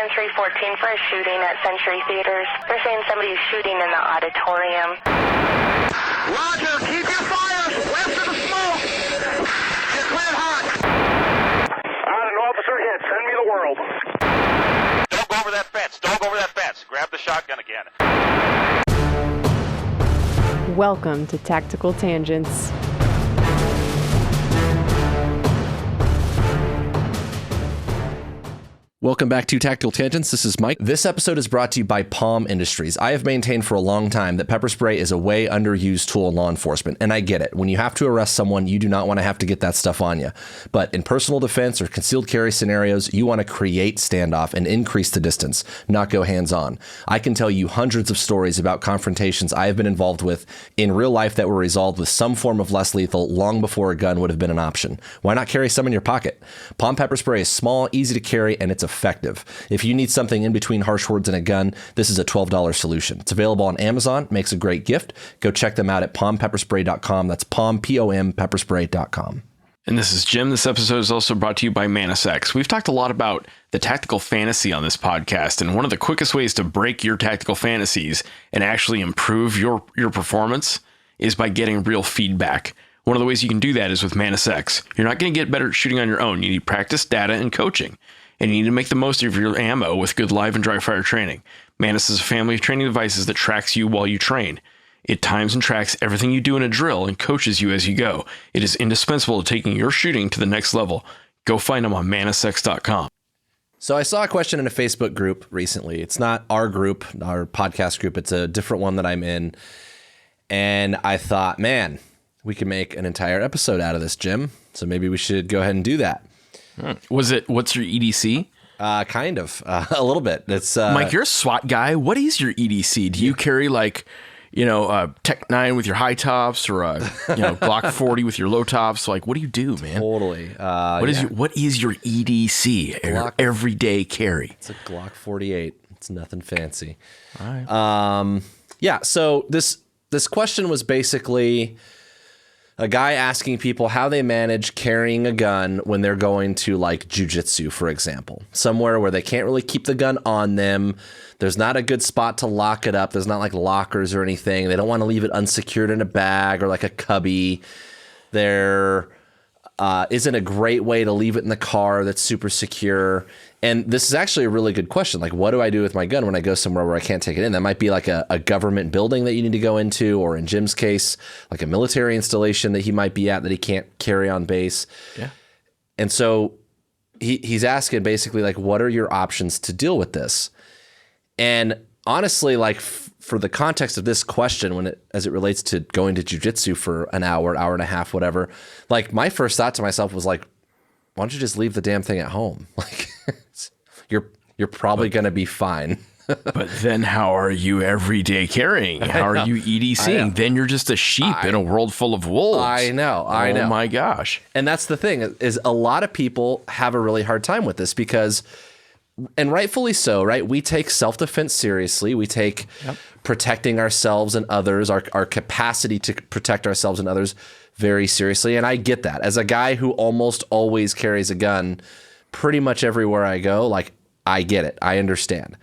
and 314 for a shooting at Century Theaters. They're saying somebody's shooting in the auditorium. Roger, keep your fires west of the smoke. You're cleared hot. An officer hit. Send me the world. Don't go over that fence. Don't go over that fence. Grab the shotgun again. Welcome to Tactical Tangents. Welcome back to Tactical Tangents. This is Mike. This episode is brought to you by Palm Industries. I have maintained for a long time that pepper spray is a way underused tool in law enforcement, and I get it. When you have to arrest someone, you do not want to have to get that stuff on you. But in personal defense or concealed carry scenarios, you want to create standoff and increase the distance, not go hands-on. I can tell you hundreds of stories about confrontations I have been involved with in real life that were resolved with some form of less lethal long before a gun would have been an option. Why not carry some in your pocket? Palm pepper spray is small, easy to carry, and it's effective. If you need something in between harsh words and a gun, this is a $12 solution. It's available on Amazon, makes a great gift. Go check them out at palmpepperspray.com. That's palm, P-O-M, pepperspray.com. And this is Jim. This episode is also brought to you by ManusX. We've talked a lot about the tactical fantasy on this podcast, and one of the quickest ways to break your tactical fantasies and actually improve your performance is by getting real feedback. One of the ways you can do that is with ManusX. You're not going to get better at shooting on your own. You need practice, data, and coaching. And you need to make the most of your ammo with good live and dry fire training. Manus is a family of training devices that tracks you while you train. It times and tracks everything you do in a drill and coaches you as you go. It is indispensable to taking your shooting to the next level. Go find them on manusx.com. So I saw a question in a Facebook group recently. It's not our group, our podcast group. It's a different one that I'm in. And I thought, man, we could make an entire episode out of this, Jim. So maybe we should go ahead and do that. What's your EDC? Kind of, a little bit. It's Mike, you're a SWAT guy. What is your EDC? Do you carry Tech 9 with your high tops or Glock 40 with your low tops? Like, what do you do, man? Totally. What is your EDC? Your everyday carry? It's a Glock 48. It's nothing fancy. All right. So this question was basically a guy asking people how they manage carrying a gun when they're going to like jujitsu, for example, somewhere where they can't really keep the gun on them. There's not a good spot to lock it up. There's not like lockers or anything. They don't want to leave it unsecured in a bag or like a cubby. There isn't a great way to leave it in the car that's super secure. And this is actually a really good question. Like, what do I do with my gun when I go somewhere where I can't take it in? That might be like a government building that you need to go into, or in Jim's case, like a military installation that he might be at that he can't carry on base. Yeah. And so he's asking basically, like, what are your options to deal with this? And honestly, like for the context of this question, as it relates to going to jujitsu for an hour and a half, whatever, like my first thought to myself was like, why don't you just leave the damn thing at home? Like, you're probably going to be fine. But then how are you everyday carrying? How are you EDCing? Then you're just a sheep in a world full of wolves. I know. Oh my gosh. And that's the thing is a lot of people have a really hard time with this because, and rightfully so, right? We take self-defense seriously. We take protecting ourselves and others, our capacity to protect ourselves and others very seriously. And I get that. As a guy who almost always carries a gun pretty much everywhere I go, like, I get it. I understand.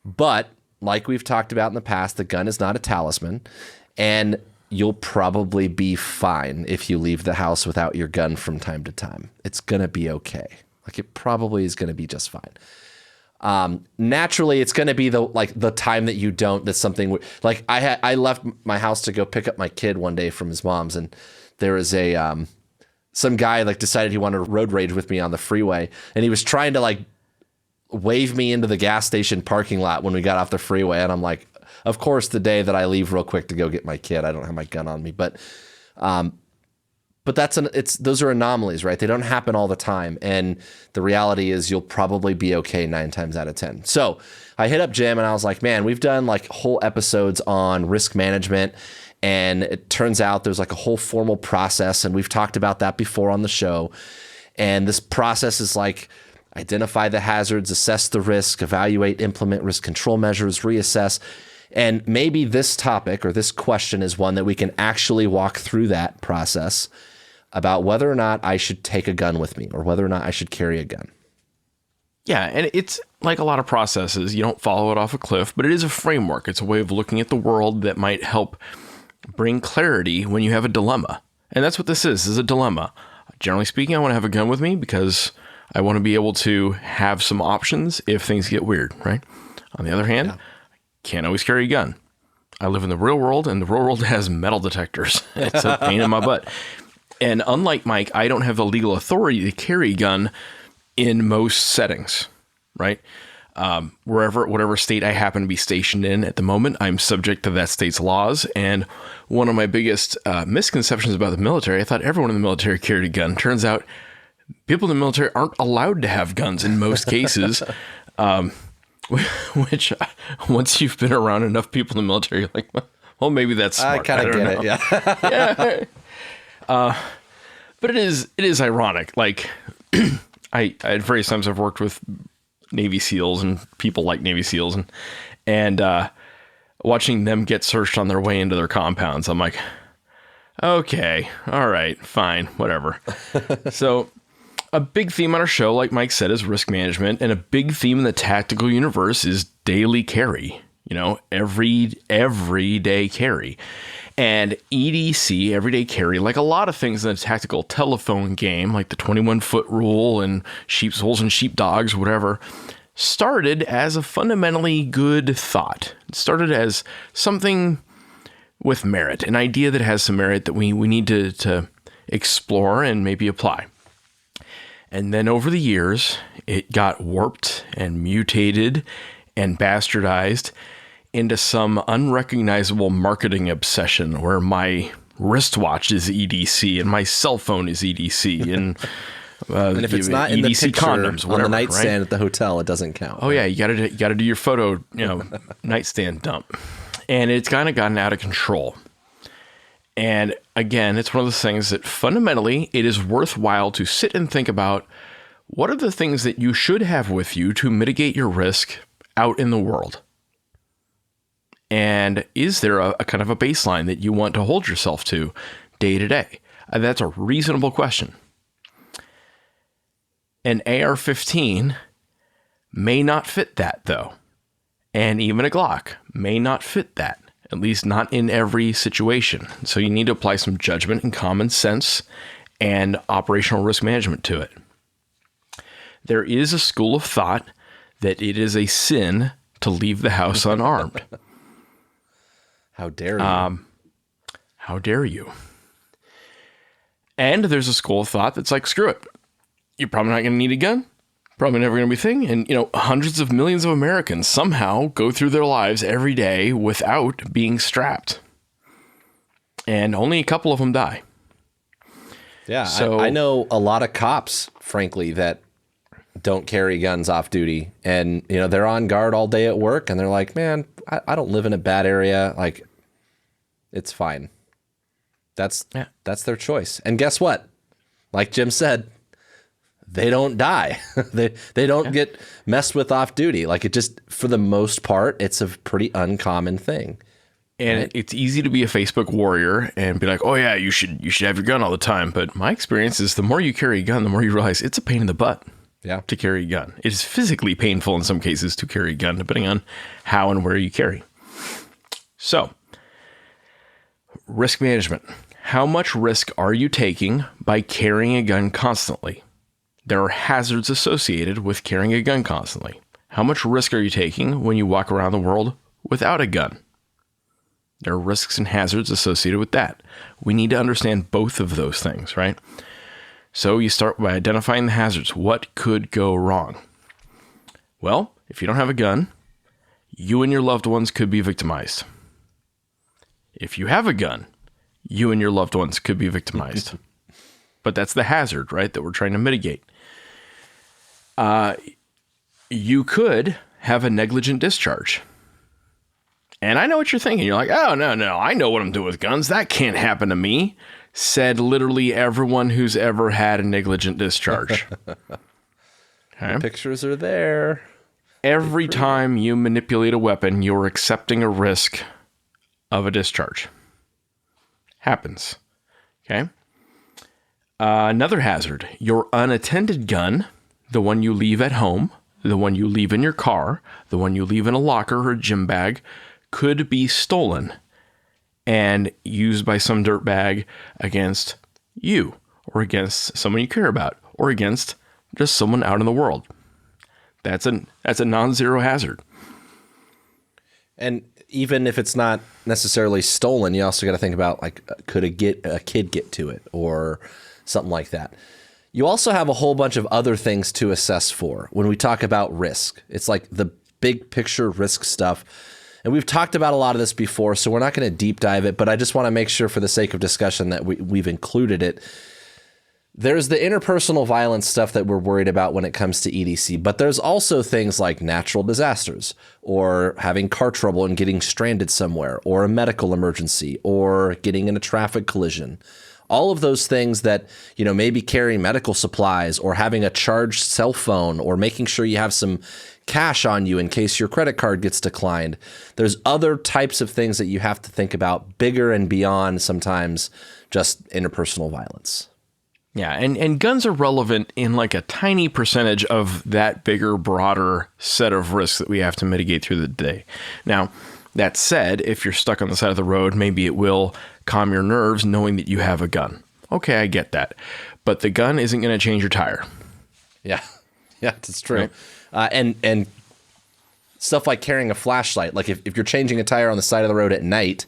But like we've talked about in the past, the gun is not a talisman, and you'll probably be fine if you leave the house without your gun from time to time. It's going to be okay. Like, it probably is going to be just fine. Naturally, it's going to be the time that you don't, that's something like I left my house to go pick up my kid one day from his mom's, and there was some guy like decided he wanted to road rage with me on the freeway, and he was trying to like wave me into the gas station parking lot when we got off the freeway. And I'm like, of course, the day that I leave real quick to go get my kid, I don't have my gun on me, but those are anomalies, right? They don't happen all the time. And the reality is you'll probably be okay 9 times out of 10. So I hit up Jim and I was like, man, we've done like whole episodes on risk management, and it turns out there's like a whole formal process. And we've talked about that before on the show. And this process is like, identify the hazards, assess the risk, evaluate, implement risk control measures, reassess. And maybe this topic or this question is one that we can actually walk through that process about whether or not I should take a gun with me or whether or not I should carry a gun. Yeah, and like a lot of processes, you don't follow it off a cliff, but it is a framework. It's a way of looking at the world that might help bring clarity when you have a dilemma. And that's what this is. This is a dilemma. Generally speaking, I want to have a gun with me because I want to be able to have some options if things get weird, right? On the other hand, can't always carry a gun. I live in the real world, and the real world has metal detectors. It's a pain in my butt. And unlike Mike, I don't have the legal authority to carry a gun in most settings, right? Whatever state I happen to be stationed in at the moment, I'm subject to that state's laws. And one of my biggest misconceptions about the military, I thought everyone in the military carried a gun. Turns out people in the military aren't allowed to have guns in most cases, which once you've been around enough people in the military, you're like, well, maybe that's smart. I kind of get it, yeah. Yeah. But it is ironic. Like, I at various times I've worked with Navy SEALs and people like Navy SEALs and watching them get searched on their way into their compounds. I'm like, okay, all right, fine, whatever. So a big theme on our show, like Mike said, is risk management, and a big theme in the tactical universe is daily carry, everyday carry. And EDC, everyday carry, like a lot of things in the tactical telephone game, like the 21-foot rule and sheep's holes and sheepdogs, whatever, started as a fundamentally good thought. It started as something with merit, an idea that has some merit that we need to explore and maybe apply. And then over the years, it got warped and mutated and bastardized into some unrecognizable marketing obsession where my wristwatch is EDC and my cell phone is EDC and and if it's not in the EDC picture condoms, whatever, on the nightstand right? at the hotel, it doesn't count. Oh yeah, you got to do your photo, nightstand dump, and it's kind of gotten out of control. And again, it's one of those things that fundamentally it is worthwhile to sit and think about what are the things that you should have with you to mitigate your risk out in the world. And is there a kind of a baseline that you want to hold yourself to day to day? That's a reasonable question. An AR-15 may not fit that, though. And even a Glock may not fit that, at least not in every situation. So you need to apply some judgment and common sense and operational risk management to it. There is a school of thought that it is a sin to leave the house unarmed. How dare you? How dare you? And there's a school of thought that's like, screw it. You're probably not going to need a gun. Probably never going to be a thing. And, hundreds of millions of Americans somehow go through their lives every day without being strapped. And only a couple of them die. Yeah, so, I know a lot of cops, frankly, that don't carry guns off duty. And, they're on guard all day at work. And they're like, man, I don't live in a bad area. Like, it's fine. That's their choice. And guess what? Like Jim said, they don't die. they don't get messed with off duty. Like, it just, for the most part, it's a pretty uncommon thing. And right? It's easy to be a Facebook warrior and be like, oh yeah, you should have your gun all the time. But my experience is the more you carry a gun, the more you realize it's a pain in the butt. Yeah. To carry a gun. It is physically painful in some cases to carry a gun, depending on how and where you carry. So, risk management. How much risk are you taking by carrying a gun constantly? There are hazards associated with carrying a gun constantly. How much risk are you taking when you walk around the world without a gun? There are risks and hazards associated with that. We need to understand both of those things, right? So you start by identifying the hazards. What could go wrong? Well, if you don't have a gun, you and your loved ones could be victimized. If you have a gun, you and your loved ones could be victimized. But that's the hazard, right, that we're trying to mitigate. You could have a negligent discharge. And I know what you're thinking. You're like, oh, no, I know what I'm doing with guns. That can't happen to me. Said literally everyone who's ever had a negligent discharge. Okay? Pictures are there. Every time you manipulate a weapon, you're accepting a risk of a discharge. Happens. Okay? Another hazard, your unattended gun, the one you leave at home, the one you leave in your car, the one you leave in a locker or a gym bag, could be stolen and used by some dirtbag against you or against someone you care about or against just someone out in the world. That's a non-zero hazard. And even if it's not necessarily stolen, you also got to think about, like, could a kid get to it or something like that. You also have a whole bunch of other things to assess for when we talk about risk. It's like the big picture risk stuff. And we've talked about a lot of this before, so we're not going to deep dive it, but I just want to make sure for the sake of discussion that we've included it. There's the interpersonal violence stuff that we're worried about when it comes to EDC, but there's also things like natural disasters or having car trouble and getting stranded somewhere or a medical emergency or getting in a traffic collision. All of those things that, maybe carrying medical supplies or having a charged cell phone or making sure you have some cash on you in case your credit card gets declined. There's other types of things that you have to think about, bigger and beyond sometimes just interpersonal violence. Yeah, and guns are relevant in like a tiny percentage of that bigger, broader set of risks that we have to mitigate through the day. Now, that said, if you're stuck on the side of the road, maybe it will calm your nerves knowing that you have a gun. Okay, I get that. But the gun isn't going to change your tire. Yeah, that's true. Right? And stuff like carrying a flashlight, like if you're changing a tire on the side of the road at night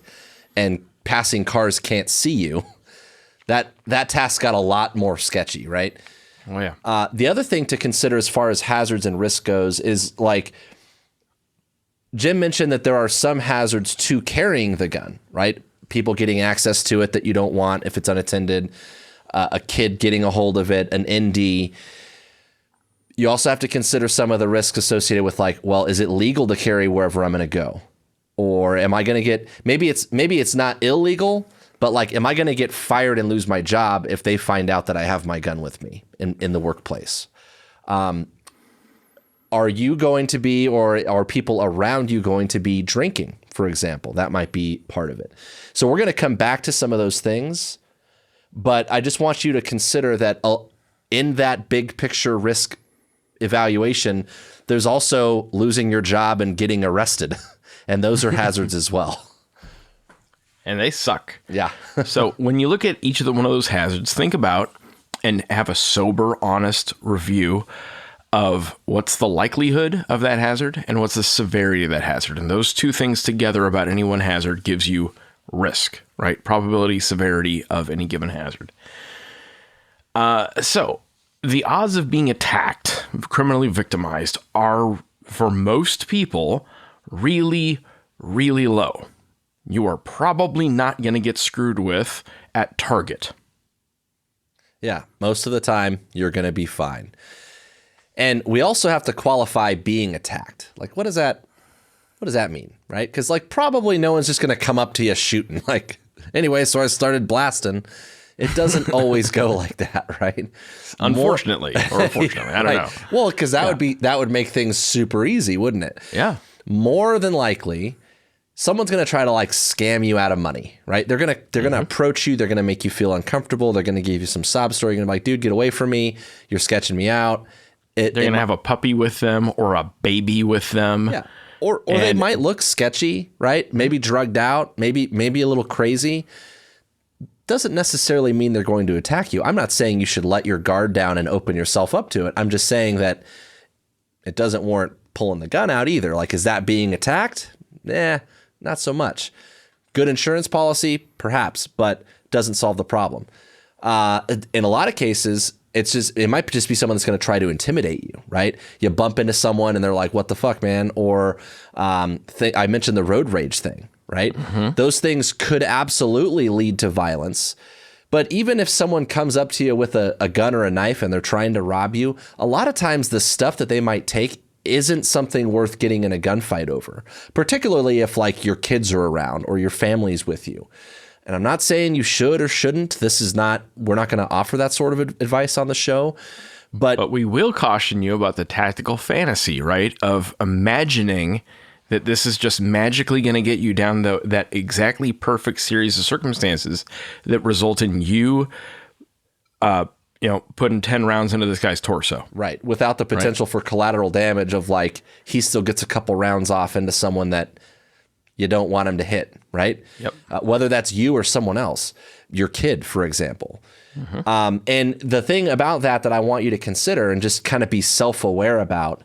and passing cars can't see you, that task got a lot more sketchy, right? Oh, yeah. The other thing to consider as far as hazards and risk goes is, like, Jim mentioned that there are some hazards to carrying the gun, right? People getting access to it that you don't want if it's unattended, a kid getting a hold of it, an ND. You also have to consider some of the risks associated with, like, well, is it legal to carry wherever I'm going to go? Or am I going to get, maybe it's not illegal, but, like, am I going to get fired and lose my job if they find out that I have my gun with me in the workplace? Are you going to be, or are people around you going to be drinking, for example? That might be part of it. So we're going to come back to some of those things, but I just want you to consider that in that big picture risk evaluation, there's also losing your job and getting arrested, and those are hazards as well. And they suck. Yeah. So when you look at each of one of those hazards, think about and have a sober, honest review of what's the likelihood of that hazard and what's the severity of that hazard. And those two things together about any one hazard gives you risk, right? Probability, severity of any given hazard. So the odds of being attacked, criminally victimized, are, for most people, really, really low. You are probably not going to get screwed with at Target. Yeah, most of the time, you're going to be fine. And we also have to qualify being attacked. Like, what does that mean, right? Because, like, probably no one's just going to come up to you shooting. Like, anyway, so I started blasting. It doesn't always go like that, right? Unfortunately, or unfortunately, I don't know. Well, because that would make things super easy, wouldn't it? Yeah. More than likely, someone's going to try to, like, scam you out of money, right? They're going to approach you. They're going to make you feel uncomfortable. They're going to give you some sob story. You're going to be like, dude, get away from me. You're sketching me out. They're going to have a puppy with them or a baby with them. Yeah. Or they might look sketchy, right? Maybe drugged out, maybe a little crazy. Doesn't necessarily mean they're going to attack you. I'm not saying you should let your guard down and open yourself up to it. I'm just saying that it doesn't warrant pulling the gun out either. Like, is that being attacked? Not so much. Good insurance policy, perhaps, but doesn't solve the problem. In a lot of cases, it might just be someone that's going to try to intimidate you, right? You bump into someone and they're like, what the fuck, man? Or I mentioned the road rage thing, right? Mm-hmm. Those things could absolutely lead to violence. But even if someone comes up to you with a gun or a knife and they're trying to rob you, a lot of times the stuff that they might take isn't something worth getting in a gunfight over, particularly if, like, your kids are around or your family's with you. And I'm not saying you should or shouldn't. We're not going to offer that sort of advice on the show. But we will caution you about the tactical fantasy, right? Of imagining that this is just magically going to get you down that exactly perfect series of circumstances that result in you putting 10 rounds into this guy's torso. Right. Without the potential for collateral damage of like, he still gets a couple rounds off into someone that you don't want him to hit. Right. Yep. Whether that's you or someone else, your kid, for example. And the thing about that I want you to consider and just kind of be self-aware about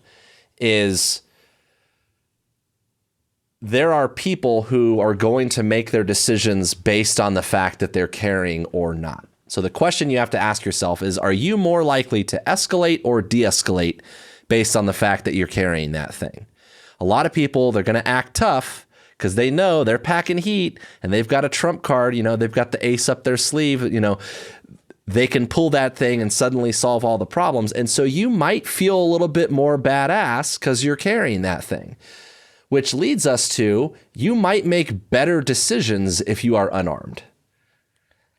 is there are people who are going to make their decisions based on the fact that they're carrying or not. So the question you have to ask yourself is, are you more likely to escalate or de-escalate based on the fact that you're carrying that thing? A lot of people, they're going to act tough because they know they're packing heat and they've got a trump card, they've got the ace up their sleeve, they can pull that thing and suddenly solve all the problems. And so you might feel a little bit more badass because you're carrying that thing, which leads us to, you might make better decisions if you are unarmed.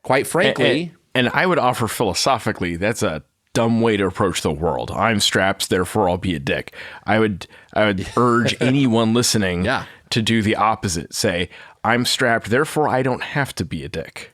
Quite frankly. And I would offer philosophically, that's a dumb way to approach the world. I'm strapped, therefore I'll be a dick. I would urge anyone listening to do the opposite. Say, I'm strapped, therefore I don't have to be a dick.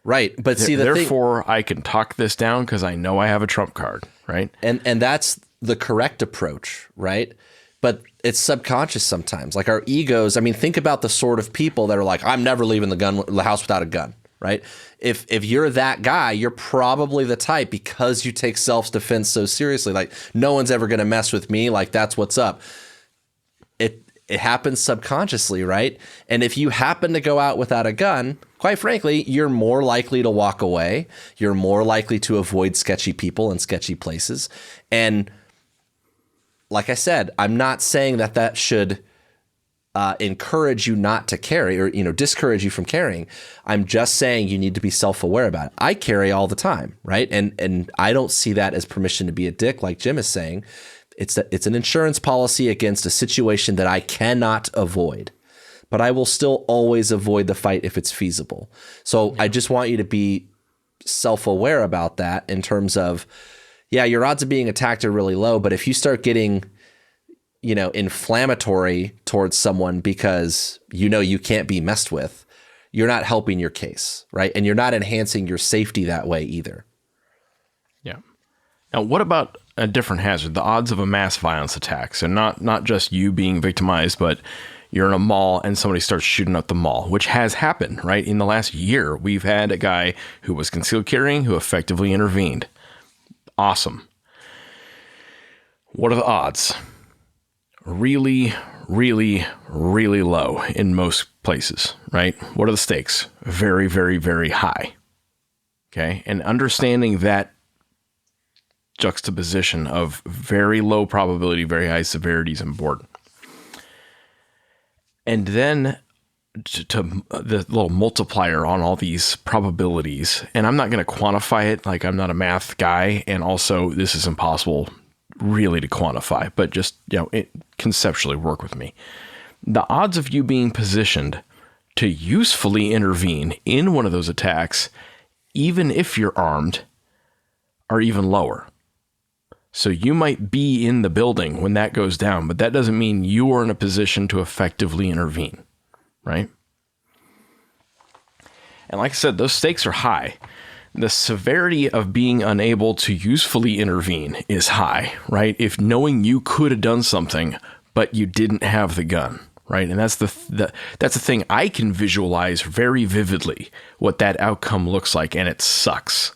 Right. But therefore I can talk this down because I know I have a trump card. Right. And that's the correct approach. Right. But it's subconscious sometimes. Like our egos. I mean, think about the sort of people that are like, I'm never leaving the house without a gun. Right. If you're that guy, you're probably the type, because you take self-defense so seriously. Like, no one's ever going to mess with me. Like, that's what's up. It happens subconsciously, right? And if you happen to go out without a gun, quite frankly, you're more likely to walk away. You're more likely to avoid sketchy people and sketchy places. And like I said, I'm not saying that should encourage you not to carry or, discourage you from carrying. I'm just saying you need to be self-aware about it. I carry all the time, right? And I don't see that as permission to be a dick, like Jim is saying. It's an insurance policy against a situation that I cannot avoid, but I will still always avoid the fight if it's feasible. So I just want you to be self-aware about that in terms of, your odds of being attacked are really low, but if you start getting, inflammatory towards someone because you can't be messed with, you're not helping your case, right? And you're not enhancing your safety that way either. Yeah. Now, what about a different hazard, the odds of a mass violence attack? So not just you being victimized, but you're in a mall and somebody starts shooting up the mall, which has happened, right? In the last year, we've had a guy who was concealed carrying who effectively intervened. Awesome. What are the odds? Really, really, really low in most places, right? What are the stakes? Very, very, very high. Okay. And understanding that juxtaposition of very low probability, very high severity is important. And then to the little multiplier on all these probabilities, and I'm not going to quantify it, like I'm not a math guy, and also this is impossible really to quantify, but just, conceptually work with me. The odds of you being positioned to usefully intervene in one of those attacks, even if you're armed, are even lower. So you might be in the building when that goes down, but that doesn't mean you are in a position to effectively intervene, right? And like I said, those stakes are high. The severity of being unable to usefully intervene is high, right? If knowing you could have done something, but you didn't have the gun, right? And that's the thing I can visualize very vividly what that outcome looks like, and it sucks.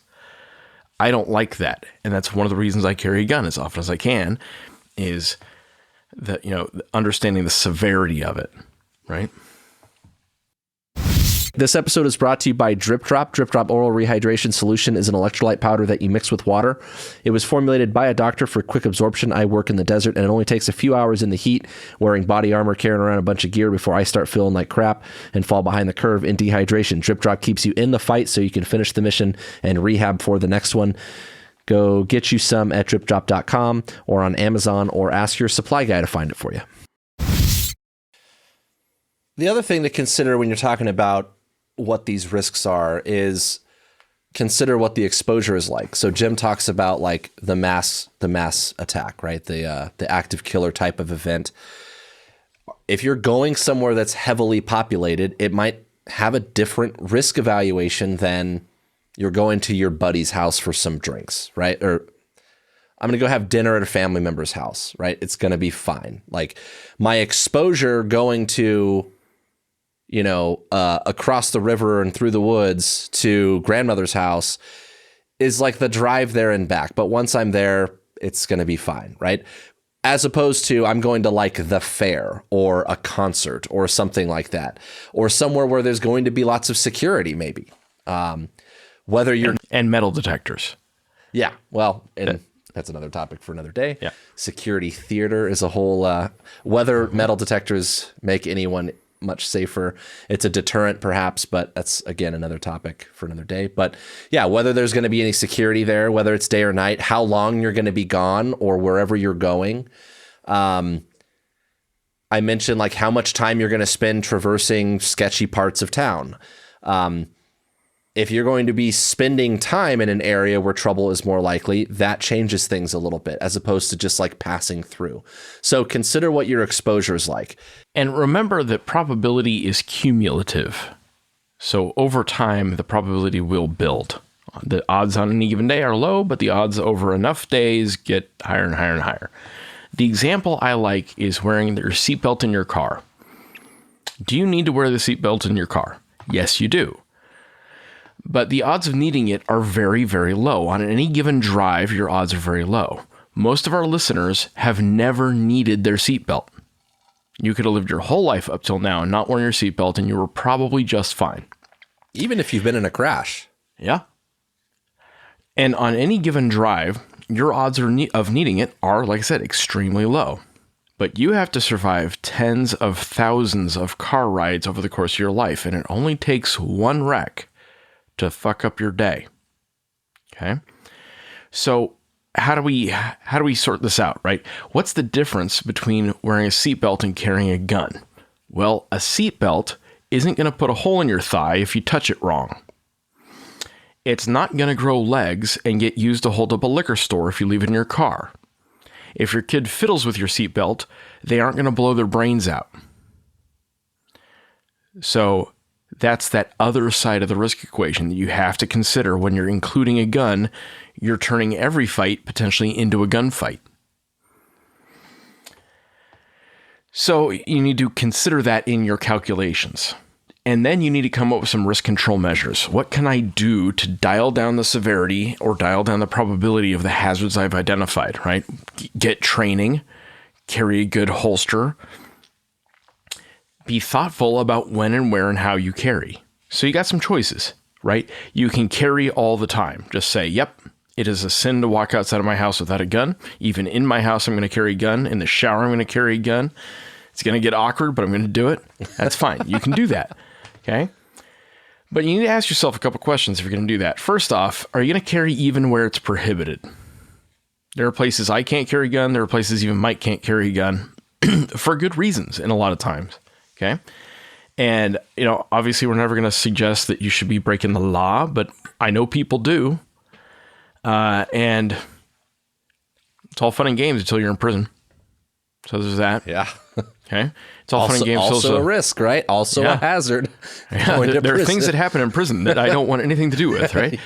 I don't like that. And that's one of the reasons I carry a gun as often as I can, is that, understanding the severity of it, right? This episode is brought to you by Drip Drop. Drip Drop Oral Rehydration Solution is an electrolyte powder that you mix with water. It was formulated by a doctor for quick absorption. I work in the desert, and it only takes a few hours in the heat, wearing body armor, carrying around a bunch of gear before I start feeling like crap and fall behind the curve in dehydration. Drip Drop keeps you in the fight so you can finish the mission and rehab for the next one. Go get you some at dripdrop.com or on Amazon, or ask your supply guy to find it for you. The other thing to consider when you're talking about what these risks are is consider what the exposure is like. So Jim talks about like the mass attack, right? The active killer type of event. If you're going somewhere that's heavily populated, it might have a different risk evaluation than you're going to your buddy's house for some drinks, right? Or I'm going to go have dinner at a family member's house, right? It's going to be fine. Like my exposure going to, across the river and through the woods to grandmother's house is like the drive there and back. But once I'm there, it's going to be fine, right? As opposed to I'm going to like the fair or a concert or something like that, or somewhere where there's going to be lots of security, maybe. Whether you're and metal detectors. Yeah, well, that's another topic for another day. Yeah. Security theater is a whole, whether metal detectors make anyone much safer. It's a deterrent perhaps, but that's again, another topic for another day. But yeah, whether there's going to be any security there, whether it's day or night, how long you're going to be gone or wherever you're going. I mentioned like how much time you're going to spend traversing sketchy parts of town. If you're going to be spending time in an area where trouble is more likely, that changes things a little bit as opposed to just like passing through. So consider what your exposure is like. And remember that probability is cumulative. So over time, the probability will build. The odds on any given day are low, but the odds over enough days get higher and higher and higher. The example I like is wearing your seatbelt in your car. Do you need to wear the seatbelt in your car? Yes, you do. But the odds of needing it are very, very low. On any given drive, your odds are very low. Most of our listeners have never needed their seatbelt. You could have lived your whole life up till now and not wearing your seatbelt, and you were probably just fine. Even if you've been in a crash. Yeah. And on any given drive, your odds of needing it are, like I said, extremely low. But you have to survive tens of thousands of car rides over the course of your life, and it only takes one wreck to fuck up your day. Okay. So how do we sort this out, right? What's the difference between wearing a seatbelt and carrying a gun? Well, a seatbelt isn't going to put a hole in your thigh if you touch it wrong. It's not going to grow legs and get used to hold up a liquor store if you leave it in your car. If your kid fiddles with your seatbelt, they aren't going to blow their brains out. So that's that other side of the risk equation that you have to consider when you're including a gun. You're turning every fight potentially into a gunfight. So you need to consider that in your calculations. And then you need to come up with some risk control measures. What can I do to dial down the severity or dial down the probability of the hazards I've identified, right? Get training, carry a good holster, be thoughtful about when and where and how you carry. So you got some choices, right? You can carry all the time. Just say, yep, it is a sin to walk outside of my house without a gun. Even in my house, I'm going to carry a gun. In the shower, I'm going to carry a gun. It's going to get awkward, but I'm going to do it. That's fine. You can do that. Okay. But you need to ask yourself a couple questions if you're going to do that. First off, are you going to carry even where it's prohibited? There are places I can't carry a gun. There are places even Mike can't carry a gun for good reasons. And a lot of times. Okay. And, obviously we're never going to suggest that you should be breaking the law, but I know people do. And it's all fun and games until you're in prison. So there's that. Yeah. Okay. It's all fun and games. Also a risk, right? Also a hazard. Yeah, there are things that happen in prison that I don't want anything to do with, right?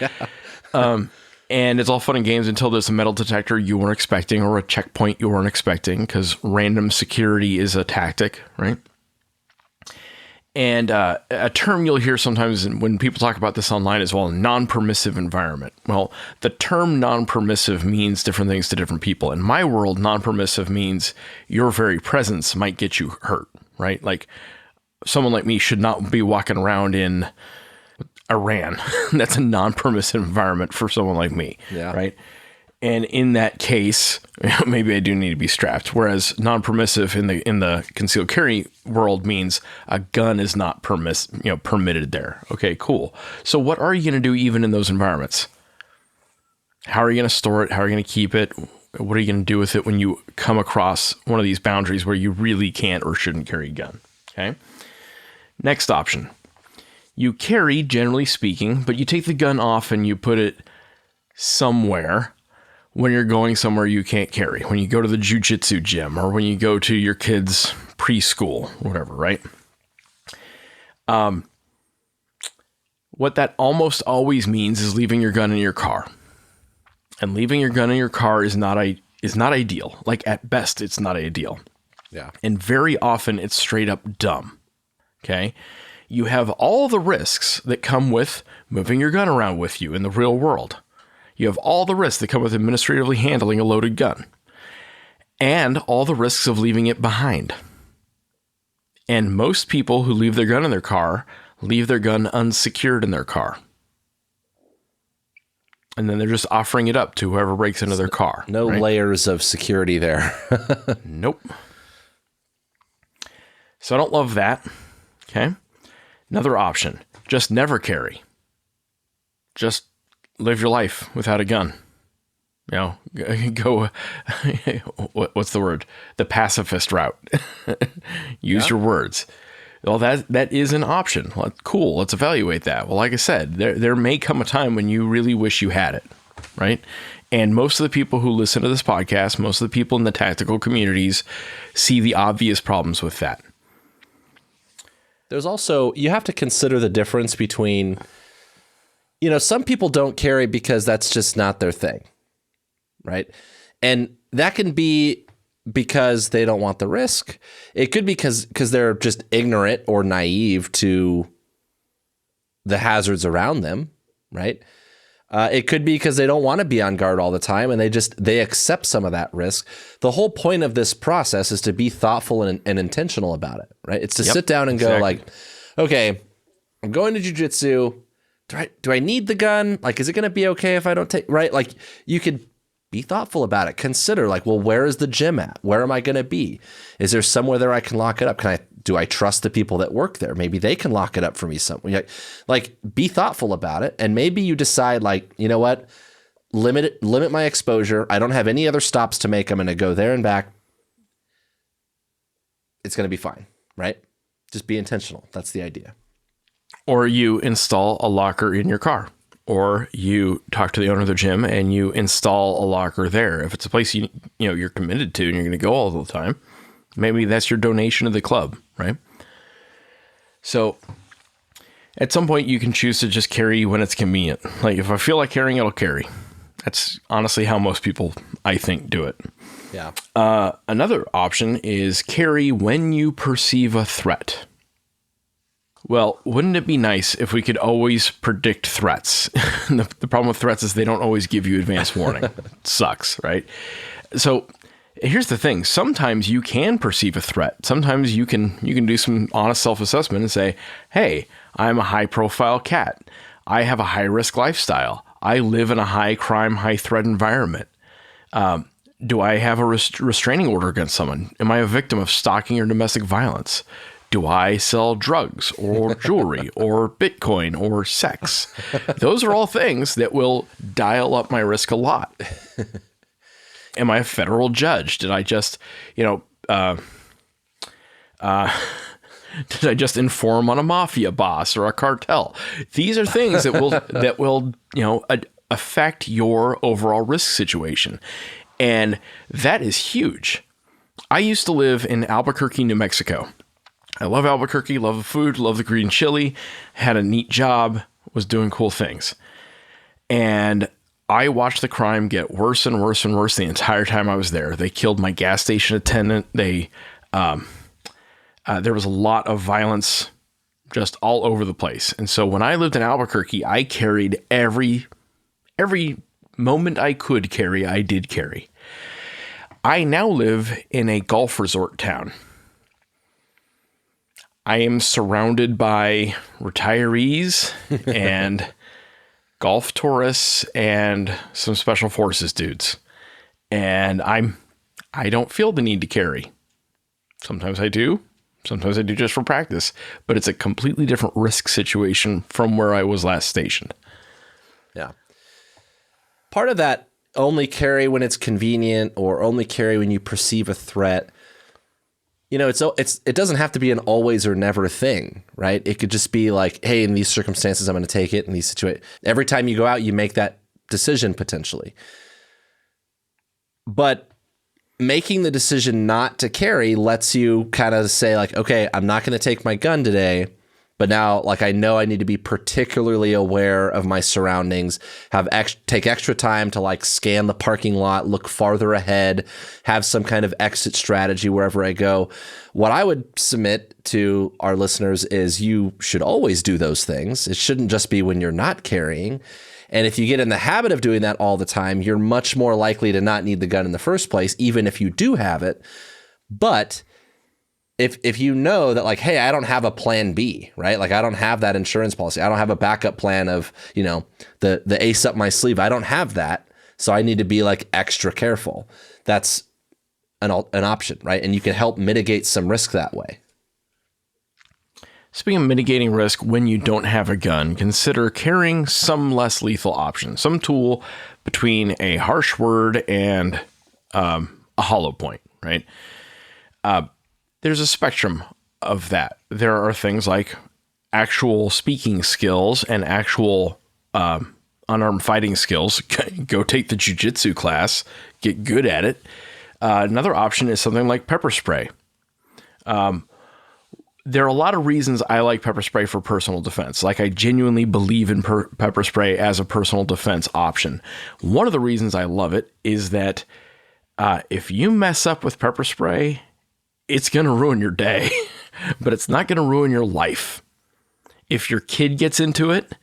Yeah. And it's all fun and games until there's a metal detector you weren't expecting or a checkpoint you weren't expecting, because random security is a tactic, right? And a term you'll hear sometimes when people talk about this online as well, non-permissive environment. Well, the term non-permissive means different things to different people. In my world, non-permissive means your very presence might get you hurt, right? Like someone like me should not be walking around in Iran. That's a non-permissive environment for someone like me, right? And in that case, maybe I do need to be strapped. Whereas non-permissive in the concealed carry world means a gun is not permitted there. Okay, cool. So what are you going to do even in those environments? How are you going to store it? How are you going to keep it? What are you going to do with it when you come across one of these boundaries where you really can't or shouldn't carry a gun? Okay. Next option. You carry, generally speaking, but you take the gun off and you put it somewhere when you're going somewhere you can't carry, when you go to the jiu-jitsu gym or when you go to your kid's preschool, whatever, right? What that almost always means is leaving your gun in your car. And leaving your gun in your car is not ideal. Like, at best, it's not ideal. Yeah. And very often it's straight up dumb. Okay. You have all the risks that come with moving your gun around with you in the real world. You have all the risks that come with administratively handling a loaded gun, and all the risks of leaving it behind. And most people who leave their gun in their car leave their gun unsecured in their car. And then they're just offering it up to whoever breaks into their car. No layers of security there. Nope. So I don't love that. Okay. Another option, just never carry. Just live your life without a gun. You know, go, what's the word? The pacifist route. Use your words. Well, that is an option. Well, cool. Let's evaluate that. Well, like I said, there may come a time when you really wish you had it, right? And most of the people who listen to this podcast, most of the people in the tactical communities see the obvious problems with that. There's also, you have to consider the difference between, you know, some people don't carry because that's just not their thing, right? And that can be because they don't want the risk. It could be because they're just ignorant or naive to the hazards around them, right? It could be because they don't want to be on guard all the time and they accept some of that risk. The whole point of this process is to be thoughtful and intentional about it, right? It's to sit down and go like, okay, I'm going to jiu-jitsu. Do I need the gun? Like, is it going to be okay if I don't take, right? Like, you could be thoughtful about it. Consider like, well, where is the gym at? Where am I going to be? Is there somewhere there I can lock it up? Do I trust the people that work there? Maybe they can lock it up for me somewhere. Like, be thoughtful about it. And maybe you decide like, you know what? Limit my exposure. I don't have any other stops to make. I'm going to go there and back. It's going to be fine, right? Just be intentional. That's the idea. Or you install a locker in your car, or you talk to the owner of the gym and you install a locker there. If it's a place you're committed to and you're going to go all the time, maybe that's your donation to the club, right? So at some point you can choose to just carry when it's convenient. Like, if I feel like carrying, I'll carry. That's honestly how most people, I think, do it. Yeah. Another option is carry when you perceive a threat. Well, wouldn't it be nice if we could always predict threats? The problem with threats is they don't always give you advance warning. It sucks, right? So here's the thing. Sometimes you can perceive a threat. Sometimes you can do some honest self-assessment and say, hey, I'm a high-profile cat. I have a high-risk lifestyle. I live in a high-crime, high-threat environment. Do I have a restraining order against someone? Am I a victim of stalking or domestic violence? Do I sell drugs or jewelry or Bitcoin or sex? Those are all things that will dial up my risk a lot. Am I a federal judge? Did I just, did I just inform on a mafia boss or a cartel? These are things that will affect your overall risk situation. And that is huge. I used to live in Albuquerque, New Mexico. I love Albuquerque, love the food, love the green chili, had a neat job, was doing cool things. And I watched the crime get worse and worse and worse the entire time I was there. They killed my gas station attendant. There was a lot of violence just all over the place. And so when I lived in Albuquerque, I carried every moment I could carry, I did carry. I now live in a golf resort town. I am surrounded by retirees and golf tourists and some special forces dudes. And I don't feel the need to carry. Sometimes I do. Sometimes I do just for practice. But it's a completely different risk situation from where I was last stationed. Yeah. Part of that, only carry when it's convenient or only carry when you perceive a threat. It doesn't have to be an always or never thing, right? It could just be like, hey, in these circumstances, I'm going to take it. In these situations, every time you go out, you make that decision potentially. But making the decision not to carry lets you kind of say like, okay, I'm not going to take my gun today But now, like, I know I need to be particularly aware of my surroundings, take extra time to like scan the parking lot, look farther ahead, have some kind of exit strategy wherever I go. What I would submit to our listeners is you should always do those things. It shouldn't just be when you're not carrying. And if you get in the habit of doing that all the time, you're much more likely to not need the gun in the first place, even if you do have it. But if you know that, like, hey, I don't have a plan B, right? Like, I don't have that insurance policy. I don't have a backup plan of, you know, the ace up my sleeve. I don't have that. So I need to be like extra careful. That's an option, right? And you can help mitigate some risk that way. Speaking of mitigating risk, when you don't have a gun, consider carrying some less lethal option, some tool between a harsh word and a hollow point, right? There's a spectrum of that. There are things like actual speaking skills and actual unarmed fighting skills. Go take the jiu-jitsu class, get good at it. Another option is something like pepper spray. There are a lot of reasons I like pepper spray for personal defense. Like, I genuinely believe in pepper spray as a personal defense option. One of the reasons I love it is that if you mess up with pepper spray, it's going to ruin your day, but it's not going to ruin your life. If your kid gets into it,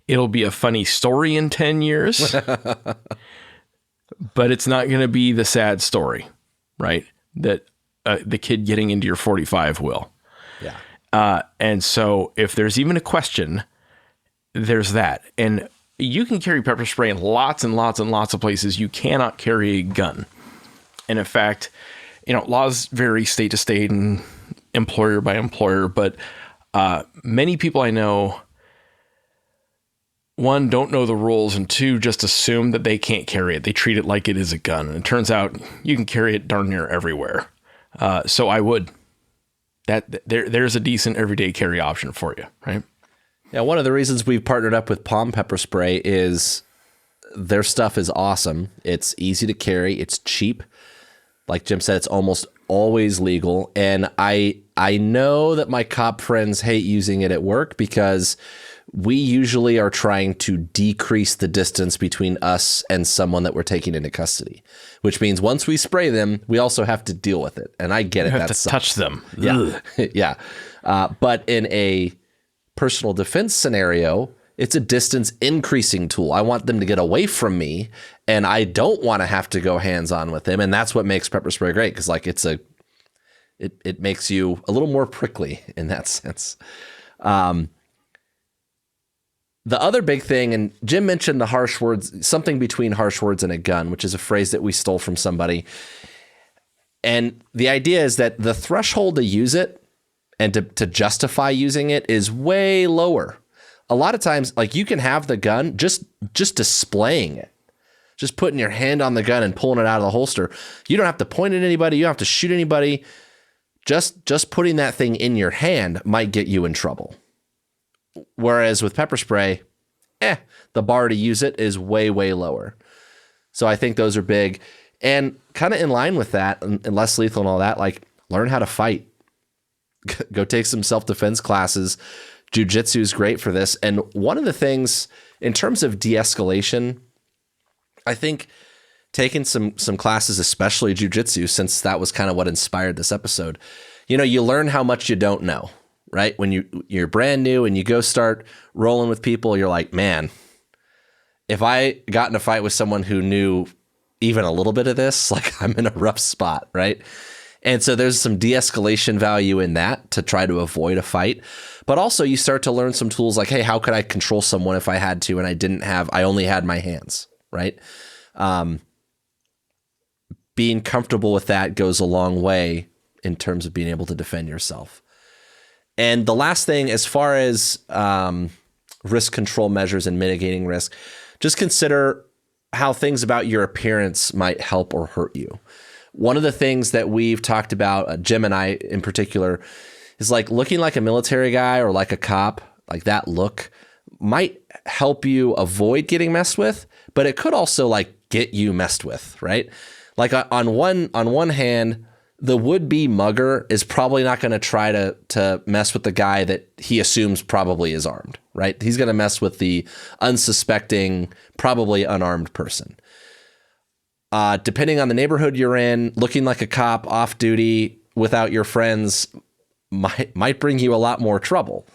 it'll be a funny story in 10 years, but it's not going to be the sad story, right? That the kid getting into your 45 will. Yeah. And so if there's even a question, there's that. And you can carry pepper spray in lots and lots and lots of places. You cannot carry a gun. And in fact, you know, laws vary state to state and employer by employer, but many people I know, one, don't know the rules, and two, just assume that they can't carry it. They treat it like it is a gun. And it turns out you can carry it darn near everywhere. So I would. There's a decent everyday carry option for you, right? Yeah, one of the reasons we've partnered up with Palm Pepper Spray is their stuff is awesome. It's easy to carry. It's cheap. Like Jim said, it's almost always legal. And I know that my cop friends hate using it at work because we usually are trying to decrease the distance between us and someone that we're taking into custody, which means once we spray them, we also have to deal with it. And I get it. You have to touch them. Yeah. Yeah. But in a personal defense scenario, it's a distance increasing tool. I want them to get away from me, and I don't want to have to go hands-on with them. And that's what makes pepper spray great, because like it makes you a little more prickly in that sense. The other big thing, and Jim mentioned the harsh words, something between harsh words and a gun, which is a phrase that we stole from somebody. And the idea is that the threshold to use it and to justify using it is way lower. A lot of times, like, you can have the gun just displaying it, just putting your hand on the gun and pulling it out of the holster. You don't have to point at anybody. You don't have to shoot anybody. Just putting that thing in your hand might get you in trouble. Whereas with pepper spray, the bar to use it is way, way lower. So I think those are big. And kind of in line with that, and less lethal and all that, like, learn how to fight. Go take some self-defense classes. Jiu-jitsu is great for this. And one of the things in terms of de-escalation, I think taking some classes, especially jiu-jitsu, since that was kind of what inspired this episode, you know, you learn how much you don't know, right? When you're brand new and you go start rolling with people, you're like, man, if I got in a fight with someone who knew even a little bit of this, like, I'm in a rough spot, right? And so there's some de-escalation value in that to try to avoid a fight. But also you start to learn some tools like, hey, how could I control someone if I had to and I only had my hands, right? Being comfortable with that goes a long way in terms of being able to defend yourself. And the last thing, as far as risk control measures and mitigating risk, just consider how things about your appearance might help or hurt you. One of the things that we've talked about, Jim and I in particular, is like looking like a military guy or like a cop, like that look might help you avoid getting messed with, but it could also like get you messed with, right? Like on one hand, the would-be mugger is probably not going to try to mess with the guy that he assumes probably is armed, right? He's going to mess with the unsuspecting, probably unarmed person. Depending on the neighborhood you're in, looking like a cop off duty without your friends might bring you a lot more trouble.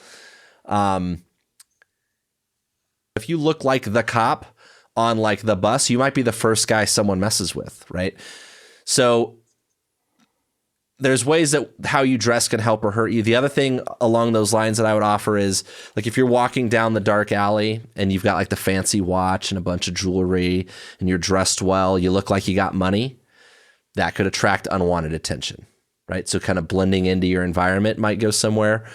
If you look like the cop on like the bus, you might be the first guy someone messes with, right? So there's ways that how you dress can help or hurt you. The other thing along those lines that I would offer is, like, if you're walking down the dark alley and you've got like the fancy watch and a bunch of jewelry and you're dressed well, you look like you got money, that could attract unwanted attention, right? So kind of blending into your environment might go somewhere.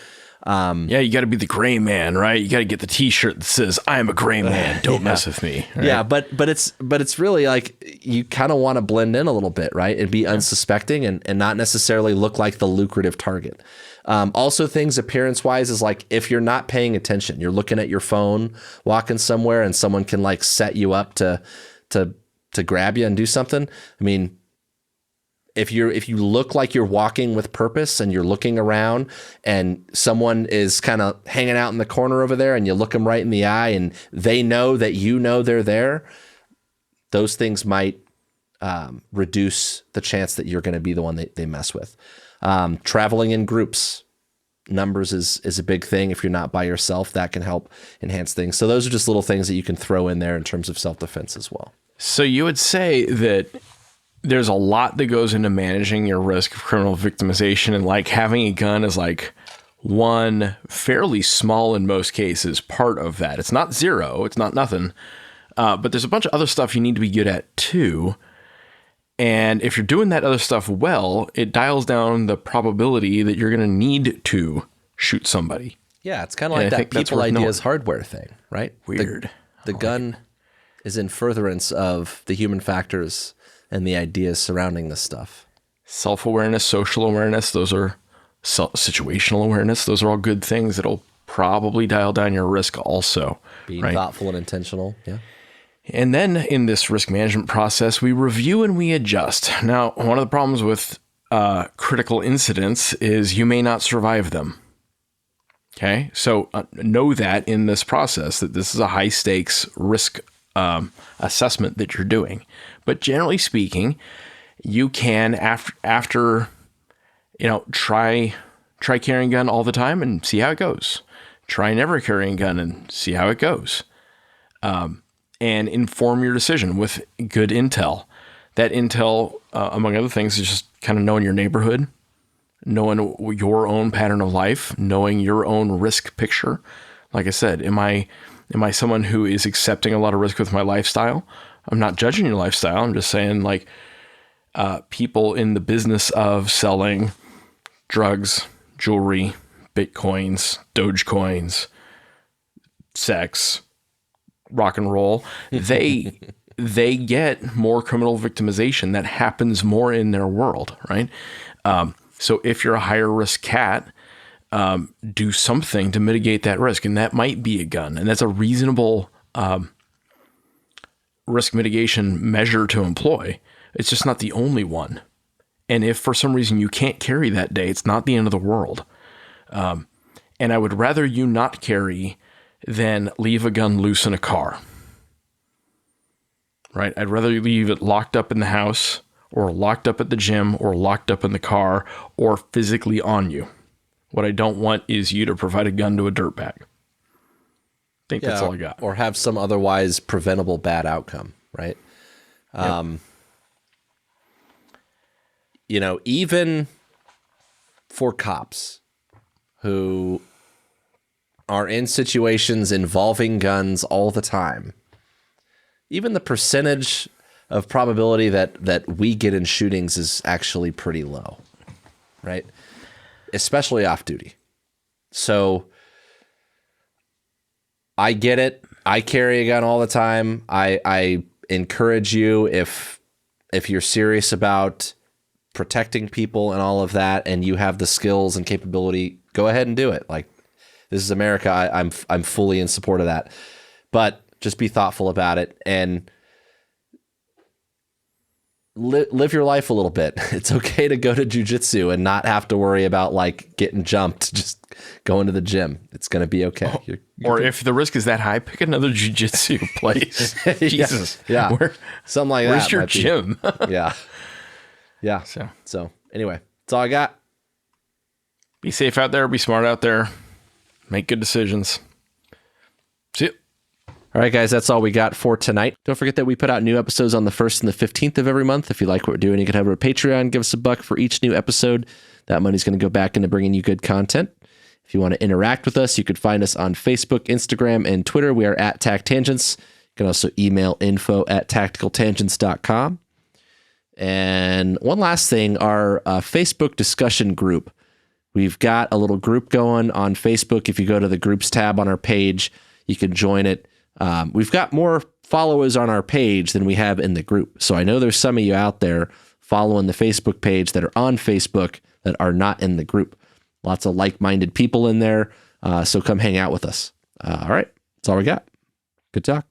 Yeah, you got to be the gray man, right? You got to get the T-shirt that says "I am a gray man. Don't mess with me." Right? Yeah, but it's really like you kind of want to blend in a little bit, right? And be unsuspecting and not necessarily look like the lucrative target. Also, things appearance-wise is like if you're not paying attention, you're looking at your phone, walking somewhere, and someone can like set you up to grab you and do something. I mean, if you look like you're walking with purpose and you're looking around and someone is kind of hanging out in the corner over there and you look them right in the eye and they know that you know they're there, those things might reduce the chance that you're going to be the one they mess with. Traveling in groups, numbers is a big thing. If you're not by yourself, that can help enhance things. So those are just little things that you can throw in there in terms of self-defense as well. So you would say that there's a lot that goes into managing your risk of criminal victimization, and like having a gun is like one fairly small in most cases part of that. It's not zero, it's not nothing, but there's a bunch of other stuff you need to be good at too. And if you're doing that other stuff well, it dials down the probability that you're going to need to shoot somebody. Yeah, it's kind of like that people ideas hardware thing, right? Weird. The gun is in furtherance of the human factors and the ideas surrounding this stuff. Self-awareness, social awareness, those are situational awareness. Those are all good things that'll probably dial down your risk also. Being thoughtful and intentional. Yeah. And then in this risk management process, we review and we adjust. Now, one of the problems with critical incidents is you may not survive them. Okay. So know that in this process, that this is a high stakes risk assessment that you're doing. But generally speaking, you can after try carrying a gun all the time and see how it goes. Try never carrying a gun and see how it goes. And inform your decision with good intel. That intel, among other things, is just kind of knowing your neighborhood, knowing your own pattern of life, knowing your own risk picture. Like I said, am I someone who is accepting a lot of risk with my lifestyle? I'm not judging your lifestyle. I'm just saying, like, people in the business of selling drugs, jewelry, Bitcoins, Dogecoins, sex, rock and roll, they get more criminal victimization. That happens more in their world, right? So if you're a higher risk cat, do something to mitigate that risk. And that might be a gun. And that's a reasonable risk mitigation measure to employ. It's just not the only one. And if for some reason you can't carry that day, it's not the end of the world. And I would rather you not carry than leave a gun loose in a car. Right? I'd rather you leave it locked up in the house, or locked up at the gym, or locked up in the car, or physically on you. What I don't want is you to provide a gun to a dirtbag. I think that's all I got. Or have some otherwise preventable bad outcome, right? Yep. Even for cops who are in situations involving guns all the time, even the percentage of probability that we get in shootings is actually pretty low, right? Especially off duty. So I get it. I carry a gun all the time. I encourage you, if you're serious about protecting people and all of that, and you have the skills and capability, go ahead and do it. Like, this is America. I'm fully in support of that. But just be thoughtful about it. And live your life a little bit. It's okay to go to jujitsu and not have to worry about like getting jumped. Just going to the gym. It's going to be okay. Or if the risk is that high, pick another jujitsu place. Jesus. Yeah. Something like where's that. Where's your gym? Yeah. Yeah. So anyway, that's all I got. Be safe out there. Be smart out there. Make good decisions. See you. All right, guys, that's all we got for tonight. Don't forget that we put out new episodes on the 1st and the 15th of every month. If you like what we're doing, you can head over to Patreon, give us $1 for each new episode. That money's going to go back into bringing you good content. If you want to interact with us, you could find us on Facebook, Instagram, and Twitter. We are at TacTangents. You can also email info@tacticaltangents.com. And one last thing, our Facebook discussion group. We've got a little group going on Facebook. If you go to the groups tab on our page, you can join it. We've got more followers on our page than we have in the group. So I know there's some of you out there following the Facebook page that are on Facebook that are not in the group. Lots of like-minded people in there. So come hang out with us. All right. That's all we got. Good talk.